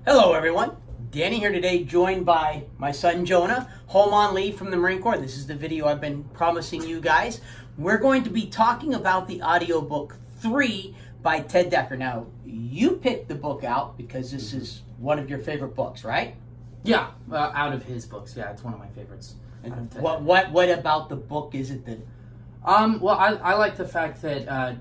Hello everyone, Danny here today, joined by my son Jonah, home on leave from the Marine Corps. This is the video I've been promising you guys. We're going to be talking about the audiobook 3 by Thr3e. Now, you picked the book out because this is one of your favorite books, right? Yeah, out of his books, yeah, it's one of my favorites. And what about the book is it that... Well, I like the fact that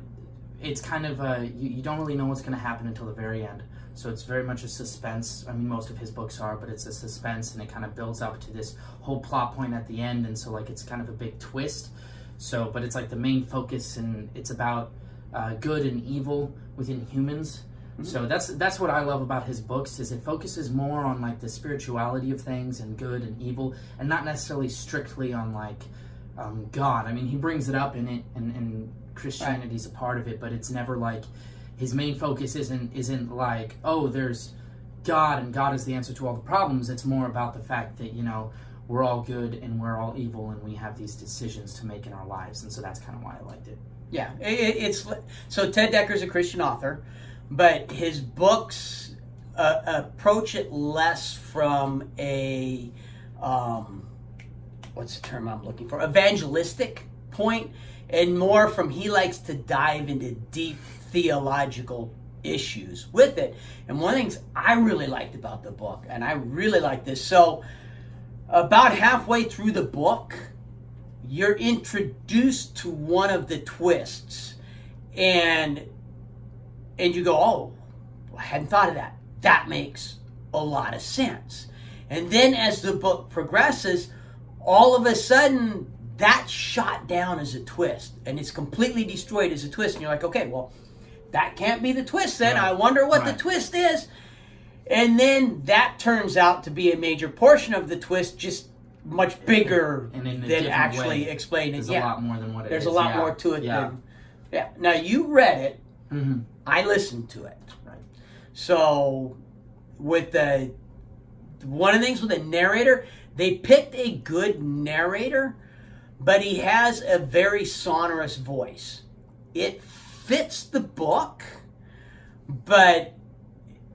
it's kind of, you don't really know what's going to happen until the very end. So it's very much a suspense. I mean, most of his books are, but it's a suspense, and it kind of builds up to this whole plot point at the end, and so, like, it's kind of a big twist. So, but it's, like, the main focus, and it's about good and evil within humans. Mm-hmm. So that's what I love about his books, is it focuses more on, like, the spirituality of things and good and evil, and not necessarily strictly on, like, God. I mean, he brings it up in it, and Christianity's a part of it, but it's never, like... His main focus isn't like, oh, there's God and God is the answer to all the problems. It's more about the fact that, you know, we're all good and we're all evil and we have these decisions to make in our lives. And so that's kind of why I liked it. Yeah, so Thr3e's a Christian author, but his books approach it less from a, what's the term I'm looking for, evangelistic point, and more from he likes to dive into deep theological issues with it. And one of the things I really liked about the book, and I really like this, so about halfway through the book, you're introduced to one of the twists, and you go, oh, I hadn't thought of that. That makes a lot of sense. And then as the book progresses, all of a sudden, that's shot down as a twist, and it's completely destroyed as a twist, and you're like, okay, well, that can't be the twist then. Right. I wonder what the twist is. And then that turns out to be a major portion of the twist, just much bigger than actually explained it. There's a lot more than what it is. There's a lot more to it than... Yeah. Now, you read it. Mm-hmm. I listened to it. Right. So, with one of the things with the narrator, they picked a good narrator, but he has a very sonorous voice. It fits the book, but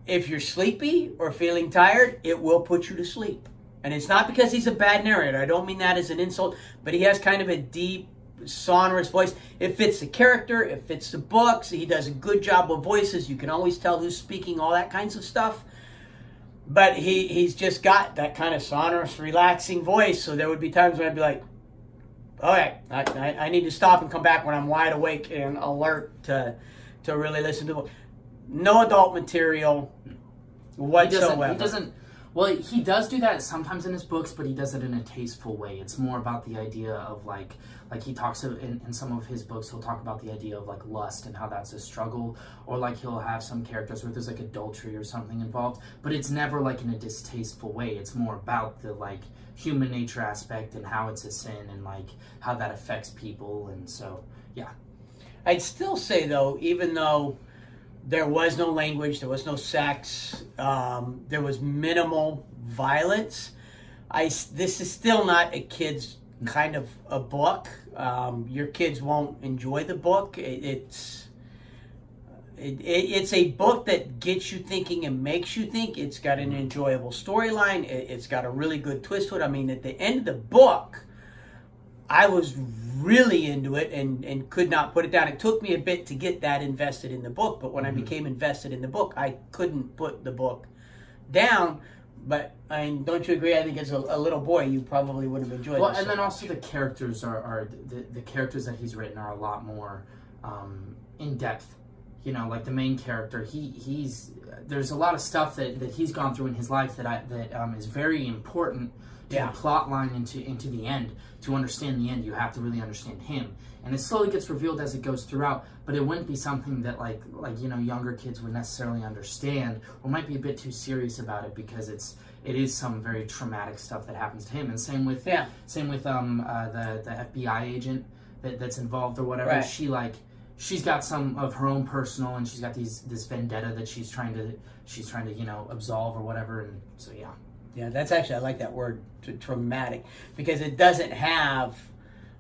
if you're sleepy or feeling tired, it will put you to sleep. And it's not because he's a bad narrator. I don't mean that as an insult, but he has kind of a deep, sonorous voice. It fits the character. It fits the books. He does a good job with voices. You can always tell who's speaking, all that kinds of stuff. But he's just got that kind of sonorous, relaxing voice. So there would be times when I'd be like, all right, I need to stop and come back when I'm wide awake and alert to really listen to it. No adult material whatsoever. He does do that sometimes in his books, but he does it in a tasteful way. It's more about the idea of, like he talks in some of his books, he'll talk about the idea of, like, lust and how that's a struggle, or, like, he'll have some characters where there's, like, adultery or something involved, but it's never, like, in a distasteful way. It's more about the, like, human nature aspect and how it's a sin and, like, how that affects people. And so, yeah. I'd still say, though, even though there was no language, there was no sex, there was minimal violence, this is still not a kid's kind of a book. Your kids won't enjoy the book. It's a book that gets you thinking and makes you think. It's got an enjoyable storyline. It's got a really good twist to it. I mean, at the end of the book, I was really into it and could not put it down. It took me a bit to get that invested in the book, but when I became invested in the book, I couldn't put the book down. But I mean, don't you agree? I think as a little boy, you probably would have enjoyed it. Well, and then also the characters are the characters that he's written are a lot more in depth. You know, like the main character, he's there's a lot of stuff that he's gone through in his life that is very important to the plot line into the end. To understand the end, you have to really understand him, and it slowly gets revealed as it goes throughout. But it wouldn't be something that like you know, younger kids would necessarily understand, or might be a bit too serious about it, because it is some very traumatic stuff that happens to him. And same with the FBI agent that's involved or whatever. Right. She's got some of her own personal, and she's got this vendetta that she's trying to you know, absolve or whatever. And so yeah, that's actually, I like that word, traumatic, because it doesn't have,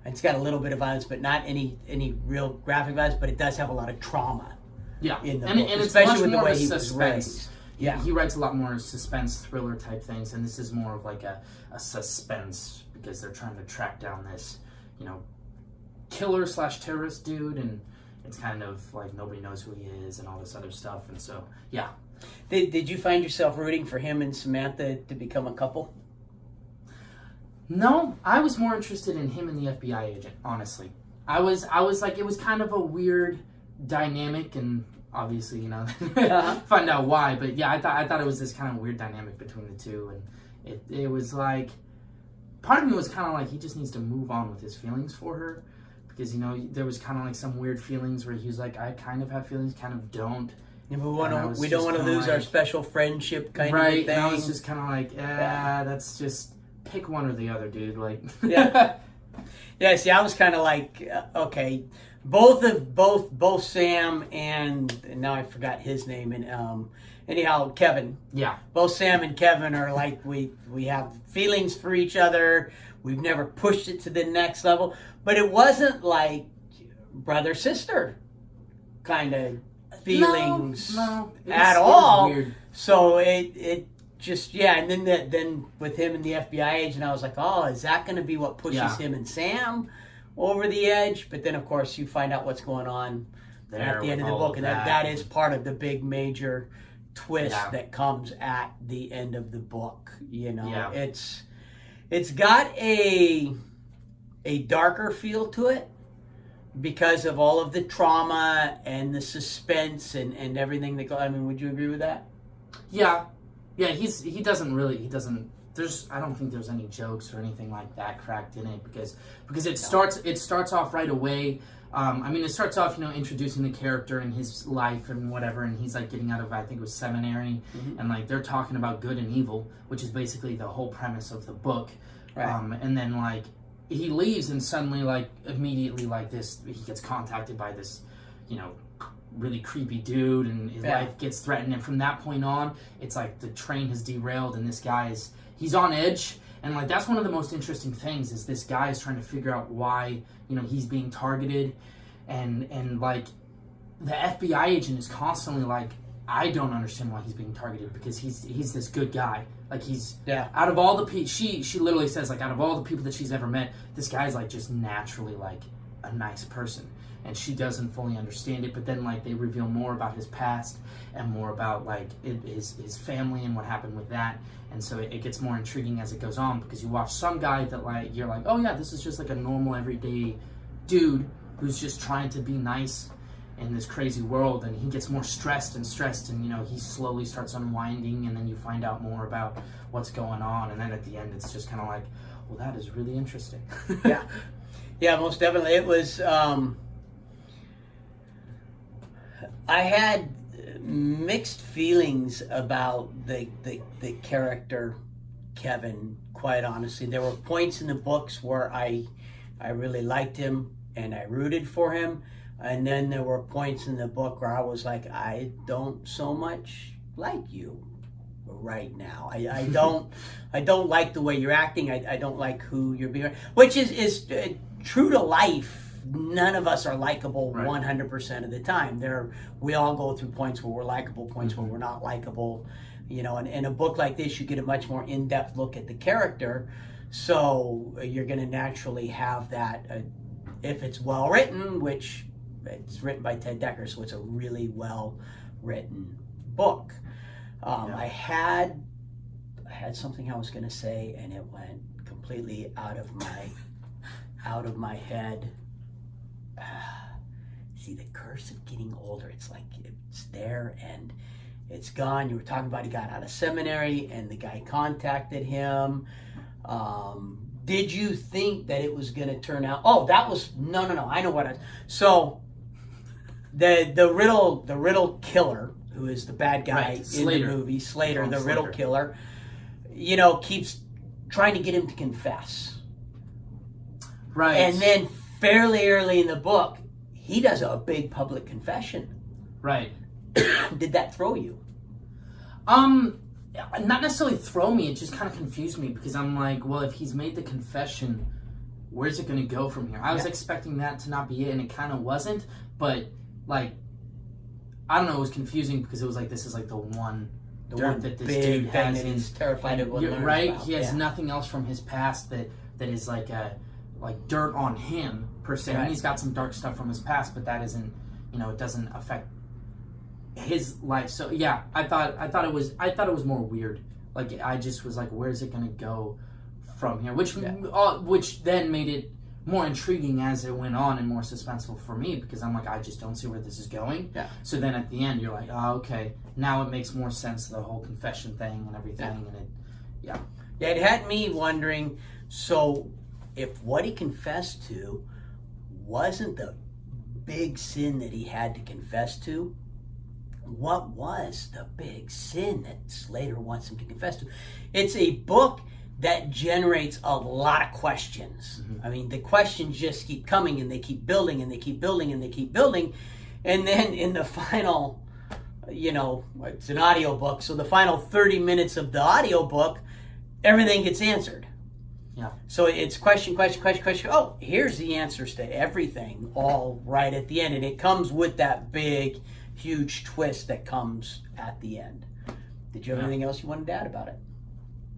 it's got a little bit of violence, but not any real graphic violence, but it does have a lot of trauma. Yeah, in the and book, it's especially much with more the way of a he was suspense. raised. He writes a lot more suspense thriller type things, and this is more of like a suspense because they're trying to track down this, killer / terrorist dude, and it's kind of like nobody knows who he is and all this other stuff. And so, yeah. Did you find yourself rooting for him and Samantha to become a couple? No, I was more interested in him and the FBI agent, honestly. I was like, it was kind of a weird dynamic, and obviously, find out why. But yeah, I thought it was this kind of weird dynamic between the two, and it was like, part of me was kind of like, he just needs to move on with his feelings for her, because there was kind of like some weird feelings where he was like, I kind of have feelings, kind of don't. Yeah, we don't want to lose our special friendship kind of thing. And I was just kind of like, that's just pick one or the other, dude. Like, yeah. See, I was kind of like, okay, both Sam and now I forgot his name, and anyhow, Kevin. Yeah. Both Sam and Kevin are like, we have feelings for each other. We've never pushed it to the next level, but it wasn't like brother sister kind of feelings at all. Weird. So it just and then with him and the FBI agent, I was like, oh, is that going to be what pushes him and Sam over the edge? But then of course you find out what's going on there at the end of the book, and that is part of the big major twist that comes at the end of the book. It's got a darker feel to it, because of all of the trauma and the suspense and everything that goes. I mean, would you agree with that? Yeah. He doesn't. I don't think there's any jokes or anything like that cracked in it, because it starts off right away. It starts off, introducing the character and his life and whatever, and he's like getting out of, I think it was seminary, and like they're talking about good and evil, which is basically the whole premise of the book. Right. And then like, he leaves, and suddenly, like, immediately, like, he gets contacted by this, really creepy dude, and his life gets threatened. And from that point on, it's like the train has derailed, and this guy he's on edge. And, like, that's one of the most interesting things, is this guy is trying to figure out why, he's being targeted. And like, the FBI agent is constantly like, I don't understand why he's being targeted, because he's this good guy. Like, he's out of all the people, she literally says, like, out of all the people that she's ever met, this guy's like just naturally like a nice person, and she doesn't fully understand it. But then like they reveal more about his past and more about like his family and what happened with that, and so it gets more intriguing as it goes on, because you watch some guy that like you're like, oh yeah, this is just like a normal everyday dude who's just trying to be nice in this crazy world, and he gets more stressed, and he slowly starts unwinding, and then you find out more about what's going on, and then at the end it's just kind of like, well, that is really interesting. yeah, most definitely. It was I had mixed feelings about the character Kevin, quite honestly. There were points in the books where I really liked him and I rooted for him. And then there were points in the book where I was like, I don't so much like you right now. I don't like the way you're acting. I don't like who you're being, which is true to life. None of us are likable 100% of the time. We all go through points where we're likable, points where we're not likable. And in a book like this, you get a much more in-depth look at the character. So you're going to naturally have that, if it's well written, which it's written by Ted Dekker, so it's a really well written book. I had something I was going to say, and it went completely out of my head. See, the curse of getting older, it's like it's there and it's gone. You were talking about he got out of seminary and the guy contacted him. Did you think that it was going to turn out? Oh, that was no. I know what. So the riddle killer, who is the bad guy in the movie, Slater, the riddle killer, keeps trying to get him to confess. Right. And then fairly early in the book, he does a big public confession. Right. Did that throw you? Not necessarily throw me, it just kind of confused me, because I'm like, well, if he's made the confession, where's it going to go from here? I was expecting that to not be it, and it kind of wasn't, but, like, I don't know, it was confusing, because it was like, this is like the one dirt that this dude has in. He's terrified of what right? About. He has nothing else from his past that is like dirt on him per se. Right. And he's got some dark stuff from his past, but that isn't, it doesn't affect his life. So yeah, I thought it was more weird. Like I just was like, where's it gonna go from here? Which then made it more intriguing as it went on and more suspenseful for me, because I'm like, I just don't see where this is going. Yeah. So then at the end, you're like, oh, okay, now it makes more sense, the whole confession thing and everything, and it had me wondering. So, if what he confessed to wasn't the big sin that he had to confess to, what was the big sin that Slater wants him to confess to? It's a book that generates a lot of questions. I mean, the questions just keep coming, and they keep building, and they keep building, and they keep building. And then in the final, it's an audiobook, so the final 30 minutes of the audiobook, everything gets answered. Yeah. So it's question. Oh, here's the answers to everything, all right at the end. And it comes with that big, huge twist that comes at the end. Did you have anything else you wanted to add about it?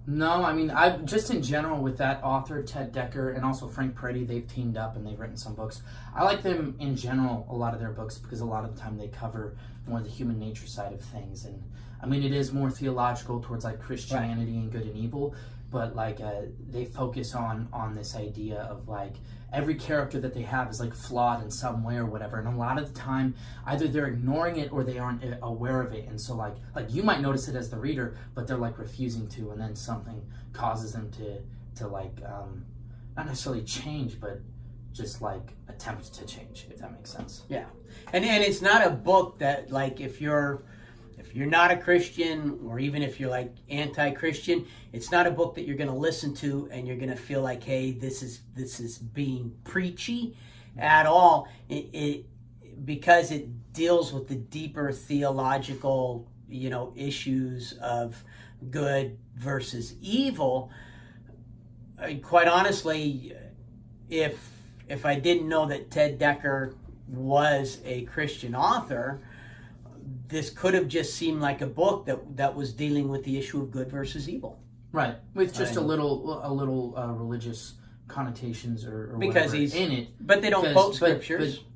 No, I mean, I just in general with that author, Ted Decker, and also Frank Peretti, they've teamed up and they've written some books. I like them in general, a lot of their books, because a lot of the time they cover more the human nature side of things. And I mean, it is more theological towards like Christianity and good and evil, but like they focus on this idea of like every character that they have is like flawed in some way or whatever, and a lot of the time either they're ignoring it or they aren't aware of it, and so like you might notice it as the reader, but they're like refusing to, and then something causes them to like not necessarily change, but just like attempt to change, if that makes sense. Yeah, and it's not a book that like if you're not a Christian, or even if you're like anti-Christian, it's not a book that you're going to listen to and you're going to feel like, hey, this is being preachy at all. Because it deals with the deeper theological, issues of good versus evil. Quite honestly, if I didn't know that Ted Decker was a Christian author, this could have just seemed like a book that was dealing with the issue of good versus evil, right? With just a little religious connotations or because whatever he's in it. But they don't quote scriptures. But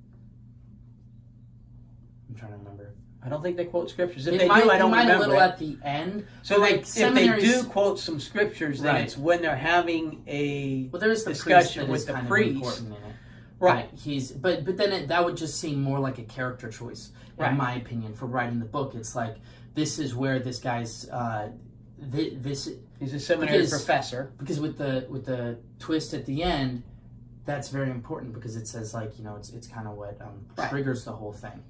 I'm trying to remember. I don't think they quote scriptures. If They they might, do, I don't remember. A little at the end. So if they do quote some scriptures, then Right. it's when they're having a there's the discussion with priest the kind priest. of important in it. Right. But then that would just seem more like a character choice, Right. in my opinion, for writing the book. It's like, this is where this guy's He's a seminary professor. Because with the twist at the end, that's very important, because it says like, it's kind of what triggers the whole thing.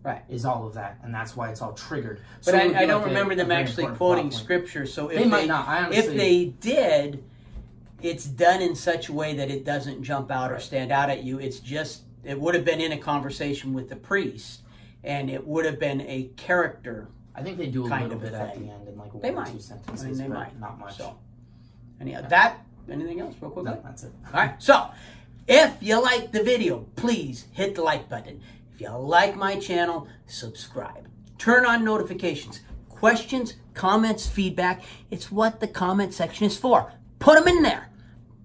Right. Is all of that, and that's why it's all triggered. But So I don't remember them actually quoting scripture. So if they might not. I honestly, if they did, it's done in such a way that it doesn't jump out or stand out at you. It's just, it would have been in a conversation with the priest, and it would have been a character. I think they do a kind little of bit a at thing. the end in like They one or might. two sentences, I mean, they but might. not much. So, anyhow, Yeah. anything else real quickly? No, that's it. All right, so if you like the video, please hit the like button. If you like my channel, subscribe. Turn on notifications. Questions, comments, feedback, it's what the comment section is for. Put them in there.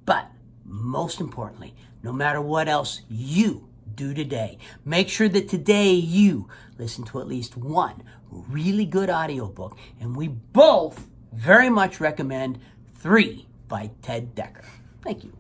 But most importantly, no matter what else you do today, make sure that today you listen to at least one really good audiobook. And we both very much recommend Thr3e by Ted Decker. Thank you.